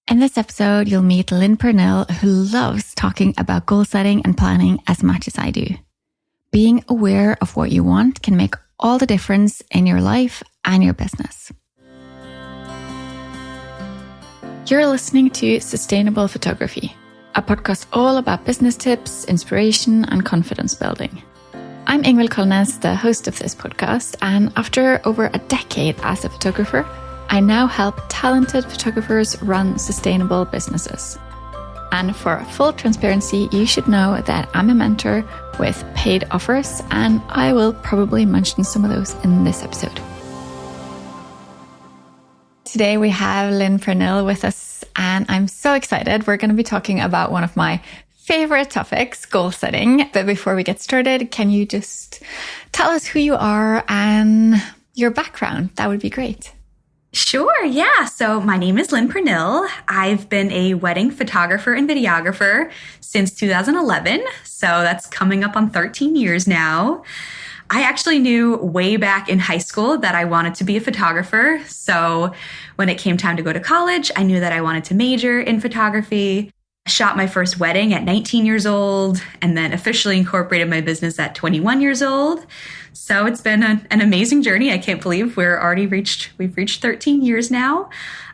In this episode, you'll meet Lin Pernille, who loves talking about goal setting and planning as much as I do. Being aware of what you want can make all the difference in your life and your business. You're listening to Sustainable Photography, a podcast all about business tips, inspiration, and confidence building. I'm Ingvild Kolnes, the host of this podcast, and after over a decade as a photographer, I now help talented photographers run sustainable businesses. And for full transparency, you should know that I'm a mentor with paid offers, and I will probably mention some of those in this episode. Today we have Lin Pernille with us, and I'm so excited. We're going to be talking about one of my favorite topics, goal setting. But before we get started, can you just tell us who you are and your background? That would be great. Sure, yeah. So my name is Lin Pernille. I've been a wedding photographer and videographer since 2011. So that's coming up on 13 years now. I actually knew way back in high school that I wanted to be a photographer. So when it came time to go to college, I knew that I wanted to major in photography. I shot my first wedding at 19 years old and then officially incorporated my business at 21 years old. So it's been an amazing journey. I can't believe we've reached 13 years now.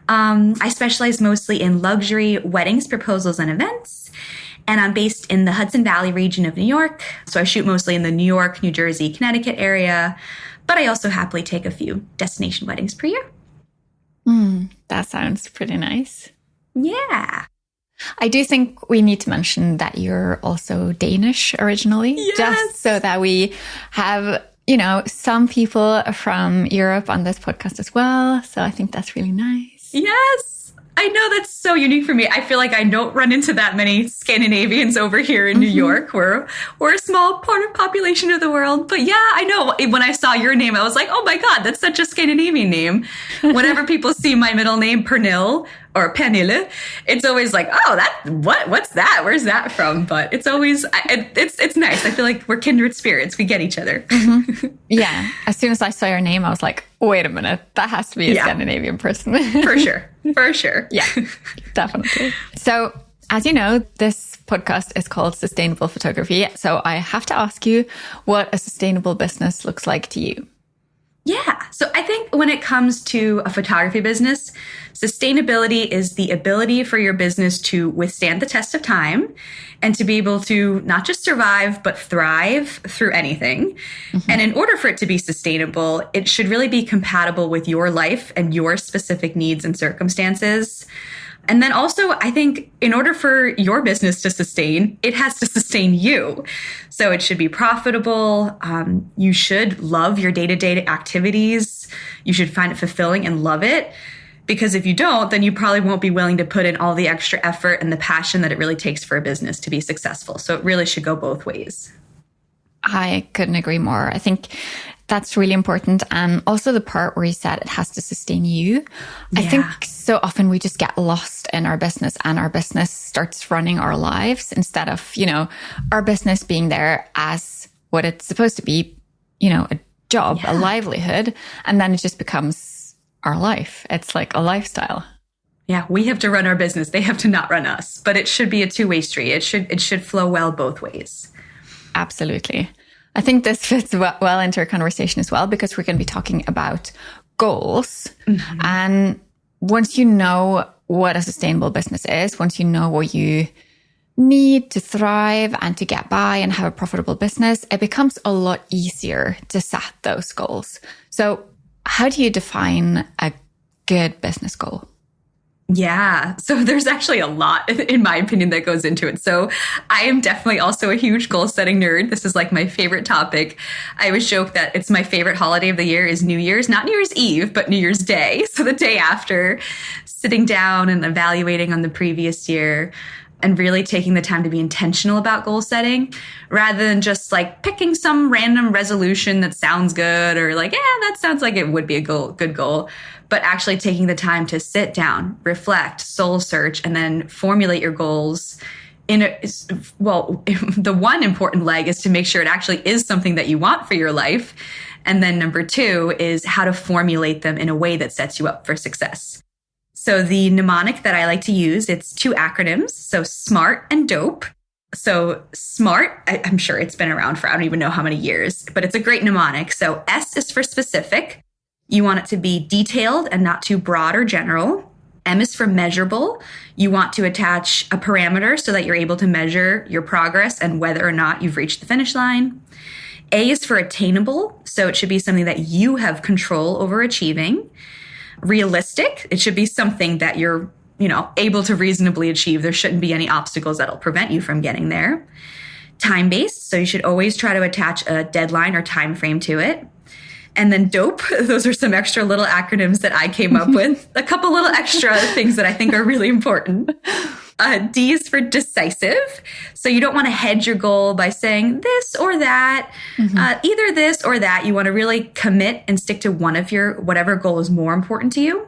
I specialize mostly in luxury weddings, proposals, and events. And I'm based in the Hudson Valley region of New York. So I shoot mostly in the New York, New Jersey, Connecticut area. But I also happily take a few destination weddings per year. That sounds pretty nice. Yeah. I do think we need to mention that you're also Danish originally, Yes. just so that we have, some people from Europe on this podcast as well. So I think that's really nice. Yes. I know, that's so unique for me. I feel like I don't run into that many Scandinavians over here in New York. We're a small part of population of the world. But yeah, I know. When I saw your name, I was like, oh my God, that's such a Scandinavian name. Whenever people see my middle name, Pernille or Pernille, it's always like, oh, what's that? Where's that from? But it's always, it's nice. I feel like we're kindred spirits. We get each other. Yeah. As soon as I saw your name, I was like, wait a minute, that has to be a Scandinavian person. For sure. Yeah, definitely. So as you know, this podcast is called Sustainable Photography. So I have to ask you what a sustainable business looks like to you. Yeah. So I think when it comes to a photography business, sustainability is the ability for your business to withstand the test of time and to be able to not just survive, but thrive through anything. And in order for it to be sustainable, it should really be compatible with your life and your specific needs and circumstances. And then also, I think in order for your business to sustain, it has to sustain you. So it should be profitable. You should love your day-to-day activities. You should find it fulfilling and love it. Because if you don't, then you probably won't be willing to put in all the extra effort and the passion that it really takes for a business to be successful. So it really should go both ways. I couldn't agree more. I think that's really important. And also the part where you said it has to sustain you. Yeah. I think so often we just get lost in our business and our business starts running our lives instead of, our business being there as what it's supposed to be, a job, a livelihood. And then it just becomes our life. It's like a lifestyle. Yeah, we have to run our business. They have to not run us. But it should be a two-way street. It should flow well both ways. Absolutely. I think this fits well into our conversation as well, because we're going to be talking about goals. And once you know what a sustainable business is, once you know what you need to thrive and to get by and have a profitable business, it becomes a lot easier to set those goals. So how do you define a good business goal? Yeah. So there's actually a lot, in my opinion, that goes into it. So I am definitely also a huge goal setting nerd. This is like my favorite topic. I always joke that it's my favorite holiday of the year is New Year's, not New Year's Eve, but New Year's Day. So the day after, sitting down and evaluating on the previous year and really taking the time to be intentional about goal setting rather than just like picking some random resolution that sounds good or like, that sounds like it would be a good goal. But actually taking the time to sit down, reflect, soul search, and then formulate your goals the one important leg is to make sure it actually is something that you want for your life. And then number two is how to formulate them in a way that sets you up for success. So the mnemonic that I like to use, it's 2 acronyms. So SMART and DOPE. So SMART, I'm sure it's been around for I don't even know how many years, but it's a great mnemonic. So S is for specific. You want it to be detailed and not too broad or general. M is for measurable. You want to attach a parameter so that you're able to measure your progress and whether or not you've reached the finish line. A is for attainable. So it should be something that you have control over achieving. Realistic. It should be something that you're able to reasonably achieve. There shouldn't be any obstacles that'll prevent you from getting there. Time-based, so you should always try to attach a deadline or time frame to it. And then DOPE, those are some extra little acronyms that I came up with. A couple little extra things that I think are really important. D is for decisive. So you don't want to hedge your goal by saying this or that, either this or that. You want to really commit and stick to one of your whatever goal is more important to you.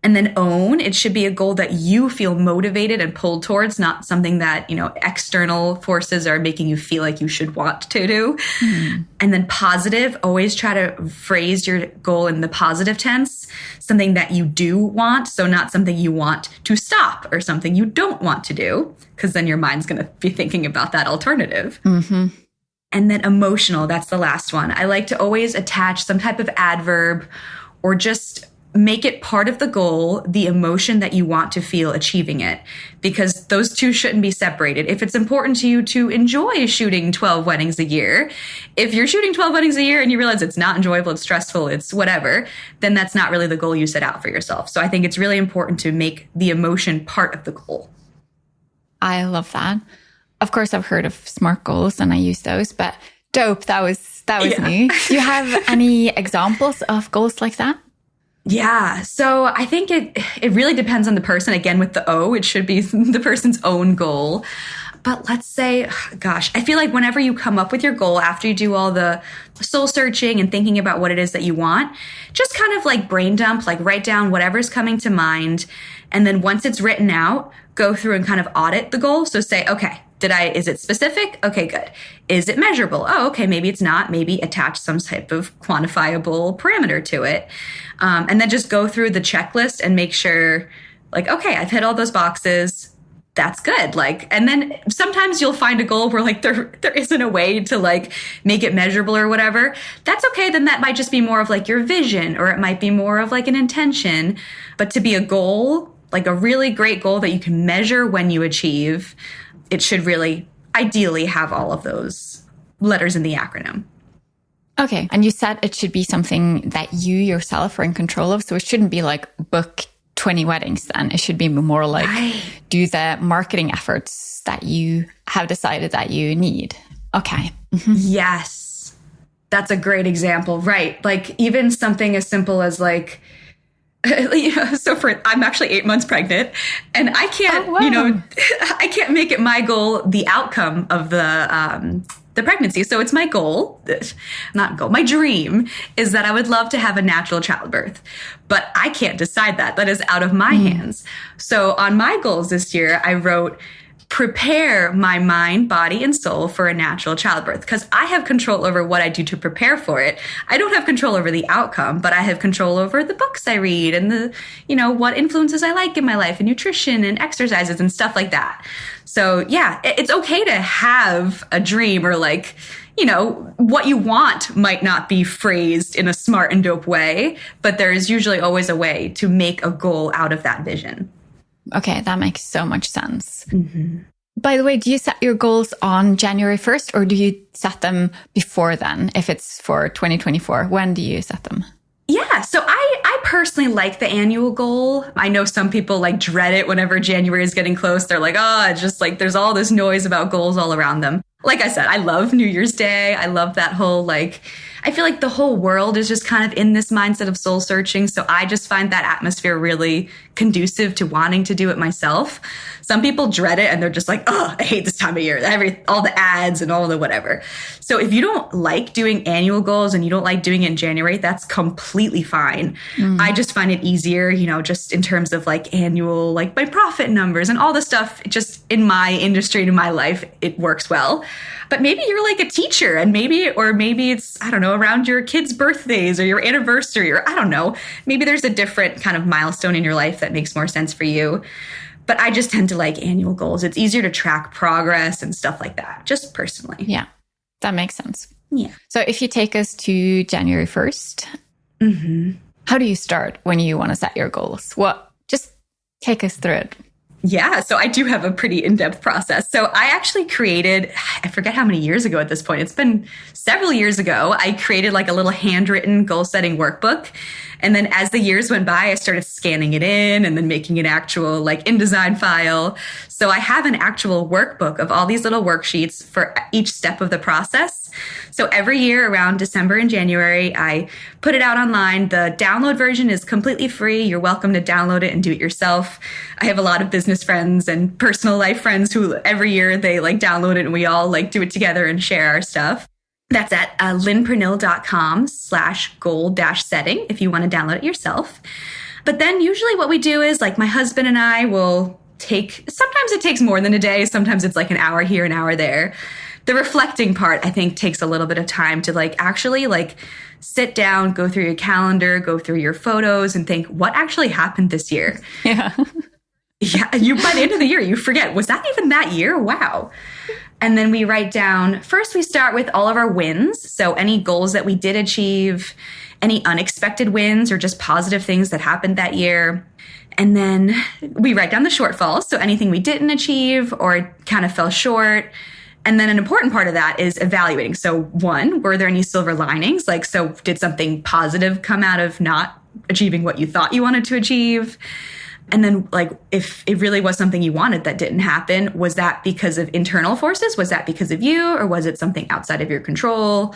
And then own, it should be a goal that you feel motivated and pulled towards, not something that, external forces are making you feel like you should want to do. And then positive, always try to phrase your goal in the positive tense, something that you do want. So not something you want to stop or something you don't want to do, because then your mind's going to be thinking about that alternative. And then emotional, that's the last one. I like to always attach some type of adverb or just make it part of the goal, the emotion that you want to feel achieving it, because those two shouldn't be separated. If it's important to you to enjoy shooting 12 weddings a year, if you're shooting 12 weddings a year and you realize it's not enjoyable, it's stressful, it's whatever, then that's not really the goal you set out for yourself. So I think it's really important to make the emotion part of the goal. I love that. Of course, I've heard of SMART goals and I use those, but DOPE, that was new. Do you have any examples of goals like that? Yeah. So I think it really depends on the person. Again, with the O, it should be the person's own goal. But let's say, gosh, I feel like whenever you come up with your goal, after you do all the soul searching and thinking about what it is that you want, just kind of like brain dump, like write down whatever's coming to mind. And then once it's written out, go through and kind of audit the goal. So say, okay, is it specific? Okay, good. Is it measurable? Oh, okay, maybe it's not. Maybe attach some type of quantifiable parameter to it. And then just go through the checklist and make sure, like, okay, I've hit all those boxes. That's good. And then sometimes you'll find a goal where there isn't a way to make it measurable or whatever. That's okay. Then that might just be more of your vision, or it might be more of an intention. But to be a goal, a really great goal that you can measure when you achieve, it should really ideally have all of those letters in the acronym. Okay. And you said it should be something that you yourself are in control of. So it shouldn't be book 20 weddings then. It should be more right. Do the marketing efforts that you have decided that you need. Okay. Yes. That's a great example. Right. Even something as simple as I'm actually 8 months pregnant, and I can't, I can't make it my goal, the outcome of the pregnancy. So it's my goal, my dream is that I would love to have a natural childbirth, but I can't decide that. That is out of my hands. So on my goals this year, I wrote, prepare my mind, body, and soul for a natural childbirth, because I have control over what I do to prepare for it. I don't have control over the outcome, but I have control over the books I read and the, what influences I like in my life and nutrition and exercises and stuff like that. So yeah, it's okay to have a dream, or what you want might not be phrased in a smart and dope way, but there is usually always a way to make a goal out of that vision. Okay, that makes so much sense. By the way, do you set your goals on January 1st, or do you set them before then? If it's for 2024, when do you set them? Yeah, so I personally like the annual goal. I know some people dread it whenever January is getting close. They're it's just there's all this noise about goals all around them. Like I said, I love New Year's Day. I love that whole I feel like the whole world is just kind of in this mindset of soul searching. So I just find that atmosphere really conducive to wanting to do it myself. Some people dread it and they're just oh, I hate this time of year, all the ads and all the whatever. So if you don't like doing annual goals and you don't like doing it in January, that's completely fine. I just find it easier, just in terms of annual, my profit numbers and all the stuff. Just in my industry and in my life, it works well. But maybe you're a teacher, and maybe it's, I don't know, know, around your kids' birthdays or your anniversary, or I don't know, maybe there's a different kind of milestone in your life that makes more sense for you. But I just tend to like annual goals. It's easier to track progress and stuff like that, just personally. Yeah, that makes sense. Yeah. So if you take us to January 1st, how do you start when you want to set your goals? Just take us through it. Yeah, so I do have a pretty in-depth process. So I actually created, I forget how many years ago at this point, it's been several years ago, I created like a little handwritten goal-setting workbook. And then as the years went by, I started scanning it in and then making an actual like InDesign file. So I have an actual workbook of all these little worksheets for each step of the process. So every year around December and January, I put it out online. The download version is completely free. You're welcome to download it and do it yourself. I have a lot of business friends and personal life friends who every year they like download it and we all like do it together and share our stuff. That's at linpernille.com/goal-setting if you want to download it yourself. But then usually what we do is like my husband and I will sometimes it takes more than a day. Sometimes it's like an hour here, an hour there. The reflecting part, I think, takes a little bit of time to like actually like sit down, go through your calendar, go through your photos and think what actually happened this year. Yeah. Yeah. By the end of the year, you forget, was that even that year? Wow. And then we write down, first we start with all of our wins. So any goals that we did achieve, any unexpected wins or just positive things that happened that year. And then we write down the shortfalls. So anything we didn't achieve or kind of fell short. And then an important part of that is evaluating. So one, were there any silver linings? Like, so did something positive come out of not achieving what you thought you wanted to achieve? And then like, if it really was something you wanted that didn't happen, was that because of internal forces? Was that because of you? Or was it something outside of your control?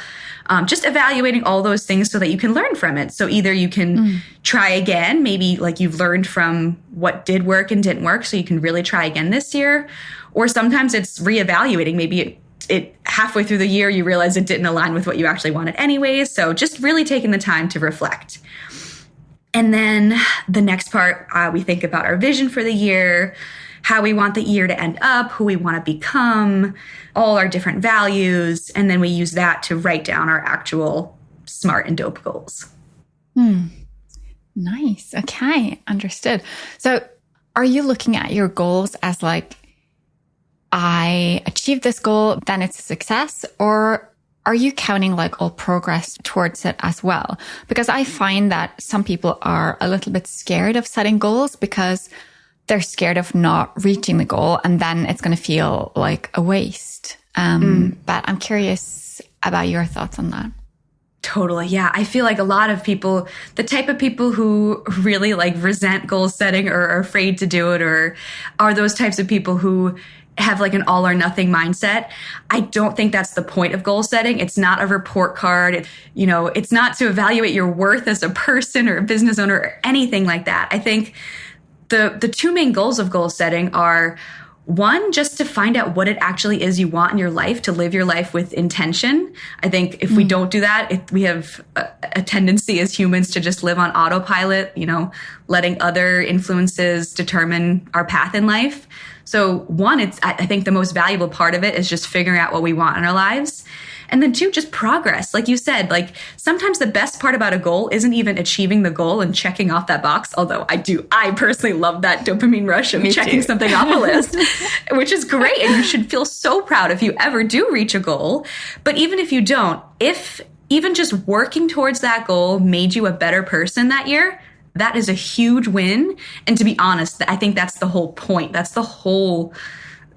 Just evaluating all those things so that you can learn from it. So either you can try again, maybe like you've learned from what did work and didn't work, so you can really try again this year. Or sometimes it's reevaluating. Maybe it halfway through the year, you realize it didn't align with what you actually wanted anyways. So just really taking the time to reflect. And then the next part, we think about our vision for the year, how we want the year to end up, who we want to become, all our different values. And then we use that to write down our actual SMART and DOPE goals. Nice. Okay. Understood. So are you looking at your goals as like, I achieved this goal, then it's a success? Or are you counting like all progress towards it as well? Because I find that some people are a little bit scared of setting goals because they're scared of not reaching the goal and then it's going to feel like a waste. But I'm curious about your thoughts on that. Totally. Yeah. I feel like a lot of people, the type of people who really like resent goal setting or are afraid to do it, or are those types of people who have like an all or nothing mindset. I don't think that's the point of goal setting. It's not a report card. It's not to evaluate your worth as a person or a business owner or anything like that. I think the two main goals of goal setting are, one, just to find out what it actually is you want in your life, to live your life with intention. I think if we don't do that, we have a tendency as humans to just live on autopilot, letting other influences determine our path in life. So one, I think the most valuable part of it is just figuring out what we want in our lives. And then two, just progress. Like you said, like sometimes the best part about a goal isn't even achieving the goal and checking off that box. Although I personally love that dopamine rush of checking something off a list, which is great. And you should feel so proud if you ever do reach a goal. But even if you don't, if even just working towards that goal made you a better person that year, that is a huge win. And to be honest, I think that's the whole point. That's the whole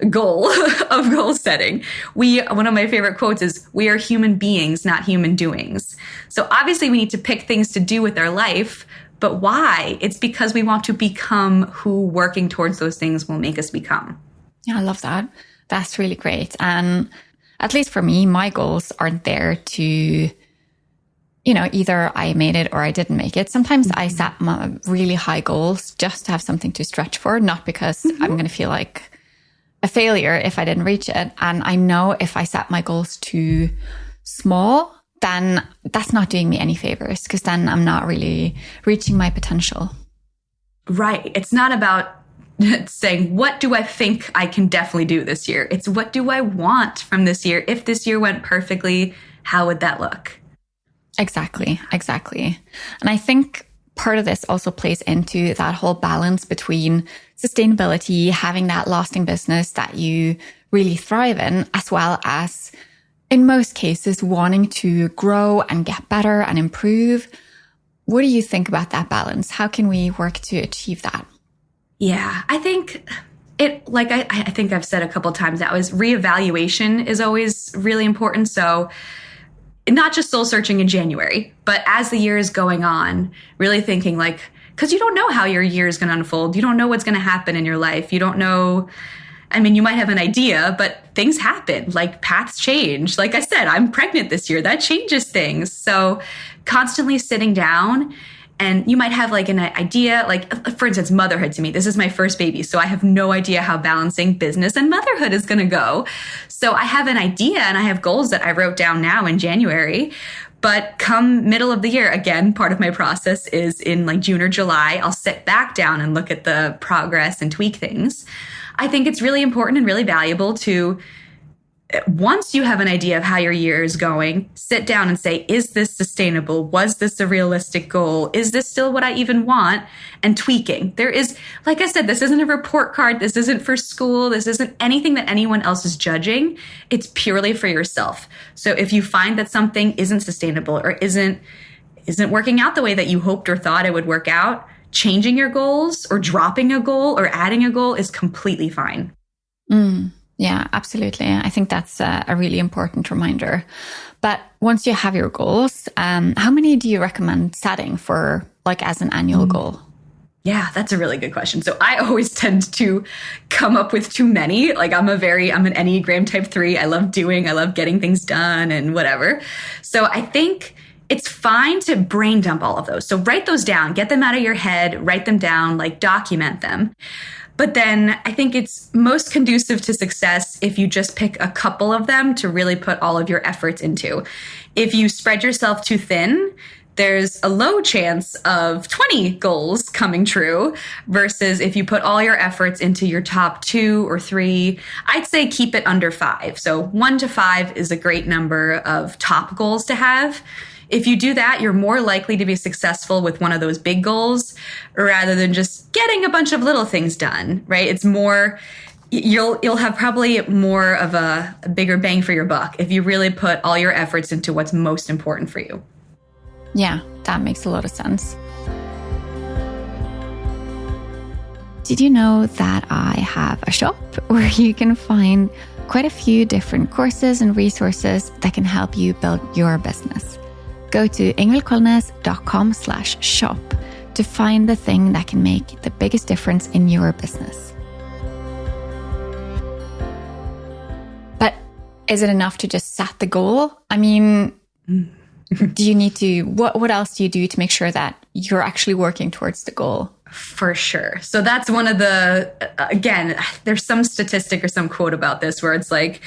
goal of goal setting. One of my favorite quotes is, we are human beings, not human doings. So obviously we need to pick things to do with our life, but why? It's because we want to become who working towards those things will make us become. Yeah, I love that. That's really great. And at least for me, my goals aren't there to, either I made it or I didn't make it. Sometimes I set my really high goals just to have something to stretch for, not because I'm going to feel like a failure if I didn't reach it. And I know if I set my goals too small, then that's not doing me any favors, because then I'm not really reaching my potential. Right. It's not about saying, what do I think I can definitely do this year? It's what do I want from this year? If this year went perfectly, how would that look? Exactly. And I think part of this also plays into that whole balance between sustainability, having that lasting business that you really thrive in, as well as, in most cases, wanting to grow and get better and improve. What do you think about that balance? How can we work to achieve that? Yeah, I think I think I've said a couple of times now, is reevaluation is always really important. So not just soul searching in January, but as the year is going on, really thinking like, because you don't know how your year is going to unfold. You don't know what's going to happen in your life. You don't know. I mean, you might have an idea, but things happen, like paths change. Like I said, I'm pregnant this year. That changes things. So constantly sitting down, and you might have like an idea, like for instance, motherhood to me. This is my first baby. So I have no idea how balancing business and motherhood is going to go. So I have an idea and I have goals that I wrote down now in January. But come middle of the year, again, part of my process is in like June or July, I'll sit back down and look at the progress and tweak things. I think it's really important and really valuable to, once you have an idea of how your year is going, sit down and say, is this sustainable? Was this a realistic goal? Is this still what I even want? And tweaking. There is, like I said, this isn't a report card. This isn't for school. This isn't anything that anyone else is judging. It's purely for yourself. So if you find that something isn't sustainable or isn't working out the way that you hoped or thought it would work out, changing your goals or dropping a goal or adding a goal is completely fine. Yeah, absolutely. I think that's a really important reminder. But once you have your goals, how many do you recommend setting for like as an annual goal? Yeah, that's a really good question. So I always tend to come up with too many. Like I'm an Enneagram type 3. I love getting things done and whatever. So I think it's fine to brain dump all of those. So write those down, get them out of your head, write them down, like document them. But then I think it's most conducive to success if you just pick a couple of them to really put all of your efforts into. If you spread yourself too thin, there's a low chance of 20 goals coming true versus if you put all your efforts into your top 2 or 3, I'd say keep it under 5. So 1 to 5 is a great number of top goals to have. If you do that, you're more likely to be successful with one of those big goals rather than just getting a bunch of little things done, right? It's more, you'll have probably more of a bigger bang for your buck if you really put all your efforts into what's most important for you. Yeah, that makes a lot of sense. Did you know that I have a shop where you can find quite a few different courses and resources that can help you build your business? Go to ingvildkolnes.com/shop to find the thing that can make the biggest difference in your business. But is it enough to just set the goal? I mean, do you need to, what else do you do to make sure that you're actually working towards the goal? For sure. So that's one of the, again, there's some statistic or some quote about this where it's like,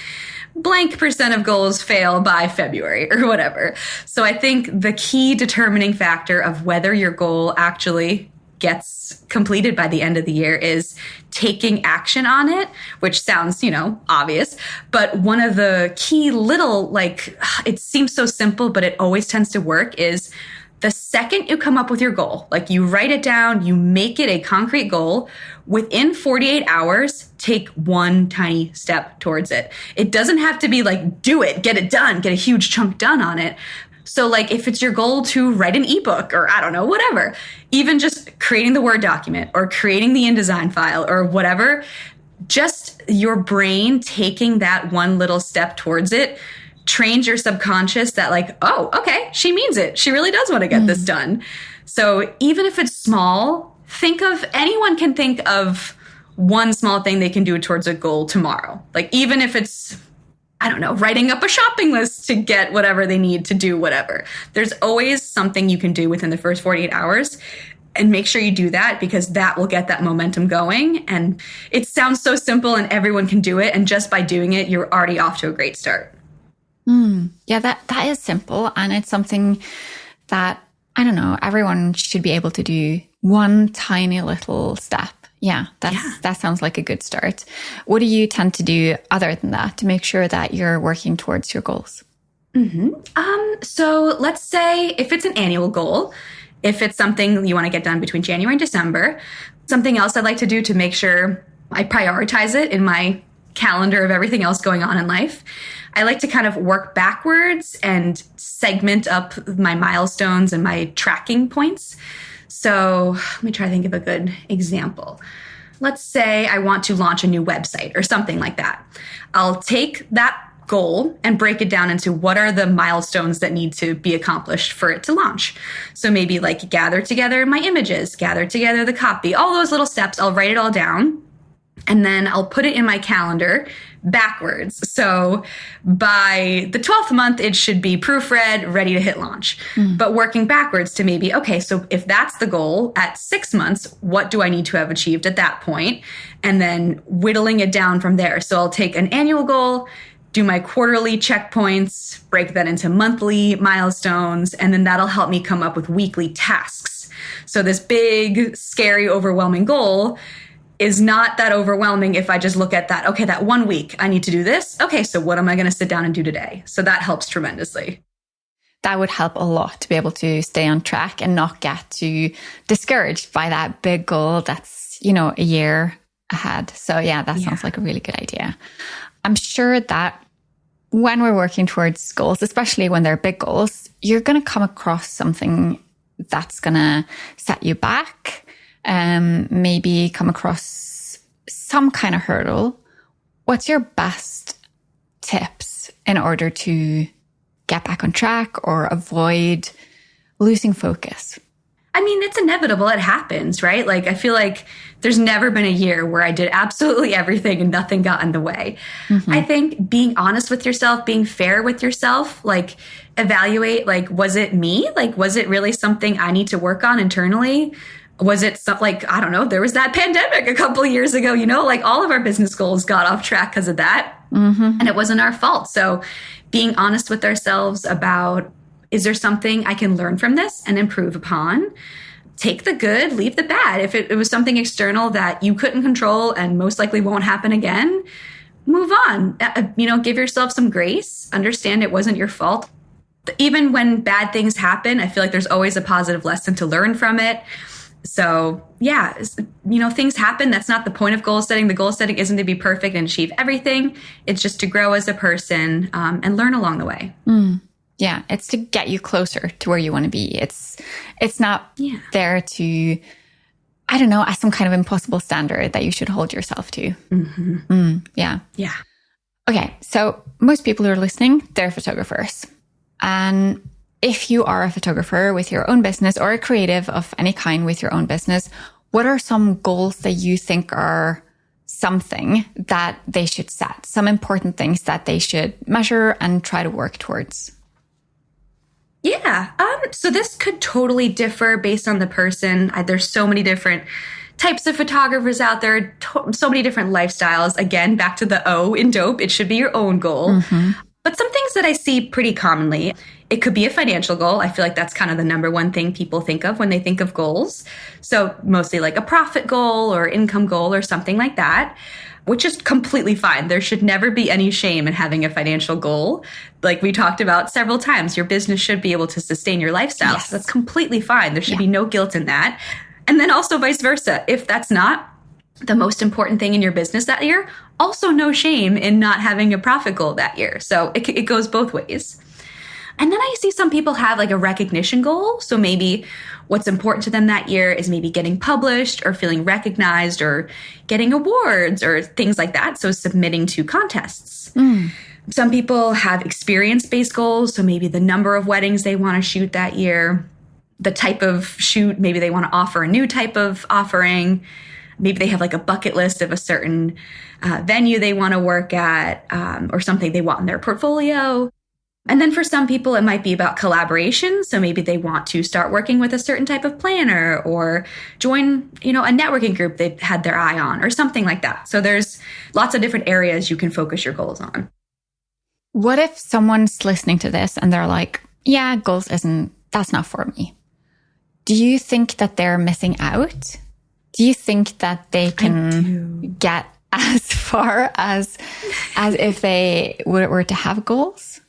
blank % of goals fail by February or whatever. So I think the key determining factor of whether your goal actually gets completed by the end of the year is taking action on it, which sounds, obvious. But one of the key little, it seems so simple, but it always tends to work is the second you come up with your goal, like you write it down, you make it a concrete goal, within 48 hours, take one tiny step towards it. It doesn't have to be like, do it, get it done, get a huge chunk done on it. So like if it's your goal to write an ebook or I don't know, whatever, even just creating the Word document or creating the InDesign file or whatever, just your brain taking that one little step towards it trains your subconscious that like, oh, okay, she means it. She really does want to get this done. So even if it's small, anyone can think of one small thing they can do towards a goal tomorrow. Like even if it's, I don't know, writing up a shopping list to get whatever they need to do, whatever. There's always something you can do within the first 48 hours. And make sure you do that because that will get that momentum going. And it sounds so simple and everyone can do it. And just by doing it, you're already off to a great start. Yeah, that is simple. And it's something that, I don't know, everyone should be able to do one tiny little step. Yeah, that sounds like a good start. What do you tend to do other than that to make sure that you're working towards your goals? So let's say if it's an annual goal, if it's something you want to get done between January and December, something else I'd like to do to make sure I prioritize it in my calendar of everything else going on in life, I like to kind of work backwards and segment up my milestones and my tracking points. So let me try to think of a good example. Let's say I want to launch a new website or something like that. I'll take that goal and break it down into what are the milestones that need to be accomplished for it to launch. So maybe like gather together my images, gather together the copy, all those little steps, I'll write it all down. And then I'll put it in my calendar backwards. So by the 12th month, it should be proofread, ready to hit launch. But working backwards to maybe, okay, so if that's the goal at 6 months, what do I need to have achieved at that point? And then whittling it down from there. So I'll take an annual goal, do my quarterly checkpoints, break that into monthly milestones, and then that'll help me come up with weekly tasks. So this big, scary, overwhelming goal is not that overwhelming if I just look at that, okay, that 1 week, I need to do this. Okay, so what am I going to sit down and do today? So that helps tremendously. That would help a lot to be able to stay on track and not get too discouraged by that big goal that's, a year ahead. So yeah, that sounds like a really good idea. I'm sure that when we're working towards goals, especially when they're big goals, you're going to come across something that's going to set you back. Maybe come across some kind of hurdle. What's your best tips in order to get back on track or avoid losing focus? I mean, it's inevitable. It happens, right? Like, I feel like there's never been a year where I did absolutely everything and nothing got in the way. I think being honest with yourself, being fair with yourself, like evaluate, like, was it me? Like, was it really something I need to work on internally? Was it something like, I don't know, there was that pandemic a couple of years ago, like all of our business goals got off track because of that. And it wasn't our fault. So being honest with ourselves about, is there something I can learn from this and improve upon? Take the good, leave the bad. If it was something external that you couldn't control and most likely won't happen again, move on. Give yourself some grace. Understand it wasn't your fault. Even when bad things happen, I feel like there's always a positive lesson to learn from it. So yeah, things happen. That's not the point of goal setting. The goal setting isn't to be perfect and achieve everything. It's just to grow as a person and learn along the way. Yeah, it's to get you closer to where you want to be. It's not there to, I don't know, as some kind of impossible standard that you should hold yourself to. Yeah. Okay, so most people who are listening, they're photographers. And if you are a photographer with your own business or a creative of any kind with your own business, what are some goals that you think are something that they should set? Some important things that they should measure and try to work towards? Yeah. So this could totally differ based on the person. There's so many different types of photographers out there, so many different lifestyles. Again, back to the O in dope, it should be your own goal. But some things that I see pretty commonly, it could be a financial goal. I feel like that's kind of the number one thing people think of when they think of goals. So mostly like a profit goal or income goal or something like that, which is completely fine. There should never be any shame in having a financial goal. Like we talked about several times, your business should be able to sustain your lifestyle. Yes. So that's completely fine. There should be no guilt in that. And then also vice versa. If that's not the most important thing in your business that year, also no shame in not having a profit goal that year. So it goes both ways. And then I see some people have like a recognition goal. So maybe what's important to them that year is maybe getting published or feeling recognized or getting awards or things like that. So submitting to contests. Some people have experience-based goals. So maybe the number of weddings they want to shoot that year, the type of shoot, maybe they want to offer a new type of offering. Maybe they have like a bucket list of a certain venue they want to work at or something they want in their portfolio. And then for some people, it might be about collaboration. So maybe they want to start working with a certain type of planner or join, a networking group they've had their eye on or something like that. So there's lots of different areas you can focus your goals on. What if someone's listening to this and they're like, yeah, that's not for me. Do you think that they're missing out? Do you think that they can get as far as if they were to have goals?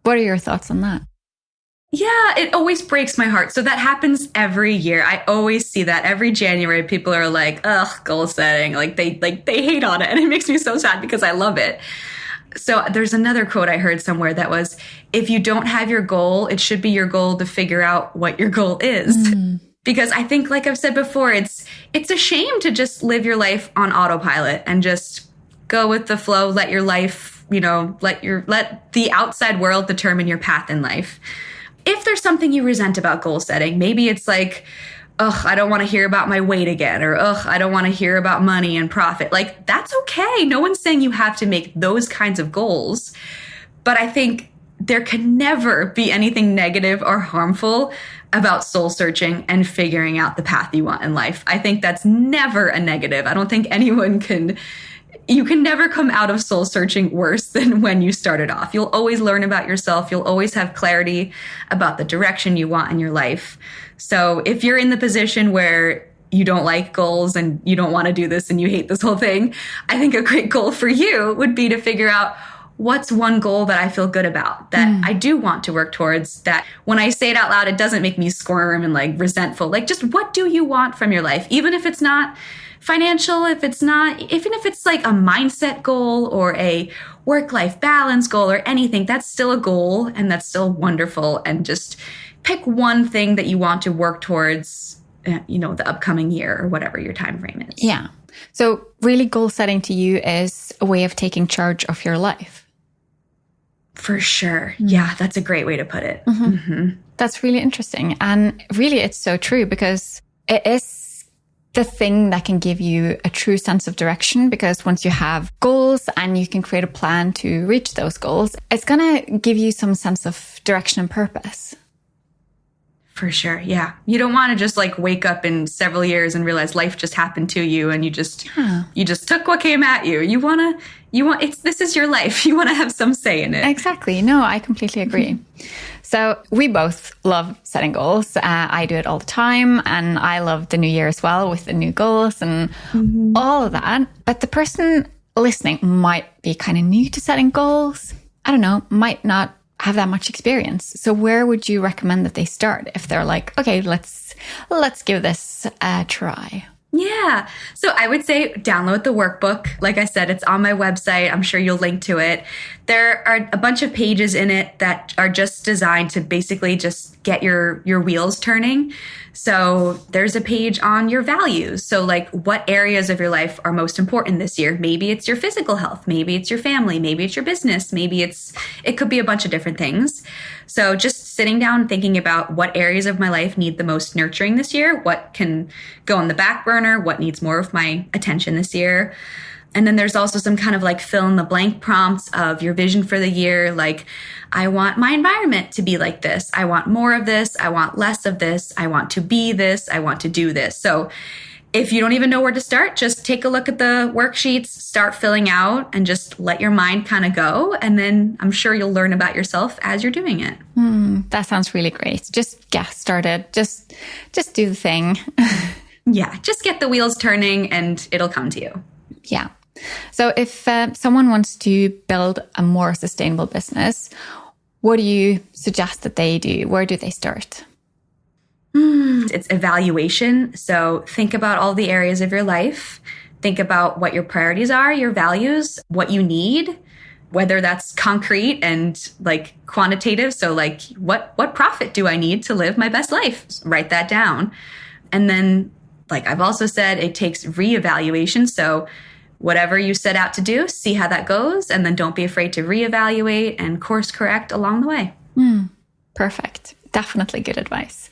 What are your thoughts on that? Yeah, it always breaks my heart. So that happens every year. I always see that every January. People are like, ugh, goal setting. Like they hate on it. And it makes me so sad because I love it. So there's another quote I heard somewhere that was, if you don't have your goal, it should be your goal to figure out what your goal is. Because I think, like I've said before, it's a shame to just live your life on autopilot and just go with the flow, let your life, let the outside world determine your path in life. If there's something you resent about goal setting, maybe it's like, ugh, I don't want to hear about my weight again, or ugh, I don't want to hear about money and profit. Like, that's okay. No one's saying you have to make those kinds of goals. But I think there can never be anything negative or harmful about soul searching and figuring out the path you want in life. I think that's never a negative. I don't think you can never come out of soul searching worse than when you started off. You'll always learn about yourself. You'll always have clarity about the direction you want in your life. So if you're in the position where you don't like goals and you don't want to do this and you hate this whole thing, I think a great goal for you would be to figure out, what's one goal that I feel good about, that I do want to work towards, that when I say it out loud, it doesn't make me squirm and like resentful. Like, just what do you want from your life? Even if it's not financial, even if it's like a mindset goal or a work-life balance goal or anything, that's still a goal and that's still wonderful. And just pick one thing that you want to work towards, the upcoming year or whatever your time frame is. Yeah. So really, goal setting to you is a way of taking charge of your life. For sure. Yeah, that's a great way to put it. That's really interesting. And really, it's so true, because it is the thing that can give you a true sense of direction. Because once you have goals and you can create a plan to reach those goals, it's going to give you some sense of direction and purpose. For sure. Yeah. You don't want to just like wake up in several years and realize life just happened to you and you just took what came at you. This is your life. You want to have some say in it. Exactly. No, I completely agree. So we both love setting goals. I do it all the time, and I love the new year as well with the new goals and all of that. But the person listening might be kind of new to setting goals. I don't know, might not have that much experience. So where would you recommend that they start if they're like, okay, let's give this a try? Yeah. So I would say download the workbook. Like I said, it's on my website. I'm sure you'll link to it. There are a bunch of pages in it that are just designed to basically just get your wheels turning. So there's a page on your values. So like, what areas of your life are most important this year? Maybe it's your physical health. Maybe it's your family. Maybe it's your business. Maybe it could be a bunch of different things. So just sitting down and thinking about what areas of my life need the most nurturing this year, what can go on the back burner, what needs more of my attention this year. And then there's also some kind of like fill in the blank prompts of your vision for the year. Like, I want my environment to be like this. I want more of this. I want less of this. I want to be this. I want to do this. So if you don't even know where to start, just take a look at the worksheets, start filling out, and just let your mind kind of go. And then I'm sure you'll learn about yourself as you're doing it. That sounds really great. Just get started. Just do the thing. Yeah, just get the wheels turning and it'll come to you. Yeah. So if someone wants to build a more sustainable business, what do you suggest that they do? Where do they start? It's evaluation. So think about all the areas of your life. Think about what your priorities are, your values, what you need, whether that's concrete and like quantitative. So like, what profit do I need to live my best life? Write that down. And then, like I've also said, it takes reevaluation. So whatever you set out to do, see how that goes, and then don't be afraid to reevaluate and course correct along the way. Perfect. Definitely good advice.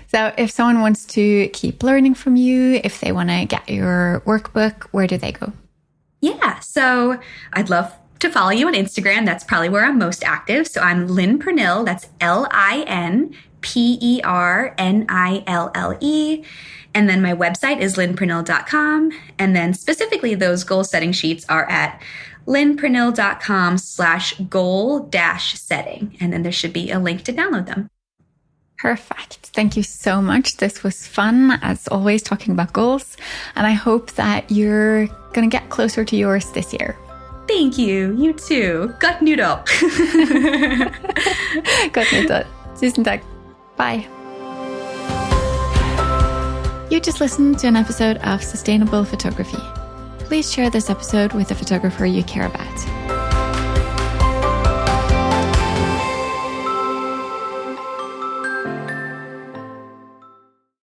So if someone wants to keep learning from you, if they want to get your workbook, where do they go? Yeah, so I'd love to follow you on Instagram. That's probably where I'm most active. So I'm Lin Pernille. That's LinPernille. And then my website is linpernille.com. And then specifically those goal setting sheets are at linpernille.com/goal-setting. And then there should be a link to download them. Perfect. Thank you so much. This was fun, as always, talking about goals. And I hope that you're going to get closer to yours this year. thank you. You too. Godt nytår. Godt nytår. Tusind tak. Bye. You just listened to an episode of Sustainable Photography. Please share this episode with a photographer you care about.